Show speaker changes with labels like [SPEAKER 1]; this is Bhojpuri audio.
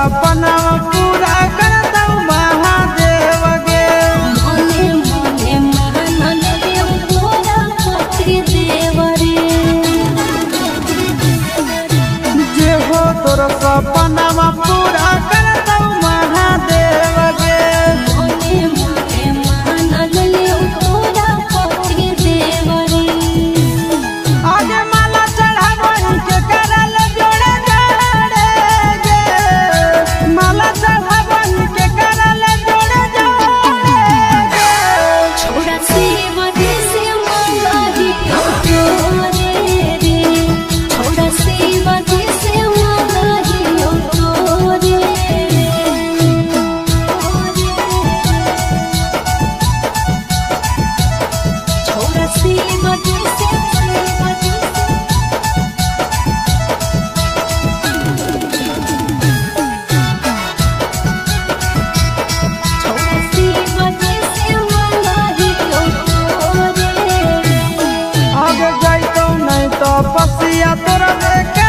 [SPEAKER 1] सपना पूरा कर दऊ महादेव गे।
[SPEAKER 2] मने मने महानन देव तोरा पति देव रे।
[SPEAKER 1] जे हो तोर सपना पूरा कर दऊ महादेव गे।
[SPEAKER 2] मने मने महानन देव तोरा पति देव रे।
[SPEAKER 1] आज माला चढ़ावन के करल जोड़े जोड़े गे। माला चढ़ावन के करल जोड़े जोड़े गे।
[SPEAKER 2] छोड़ा शिव से मंगाही तोरे रे। छोड़ा शिव से मंगाही तोरे रे। छोड़ा शिव से छोड़ा शिव से मंगाही तोरे रे।
[SPEAKER 1] आगे जाइतो नहीं तो पसिया तोरा देखे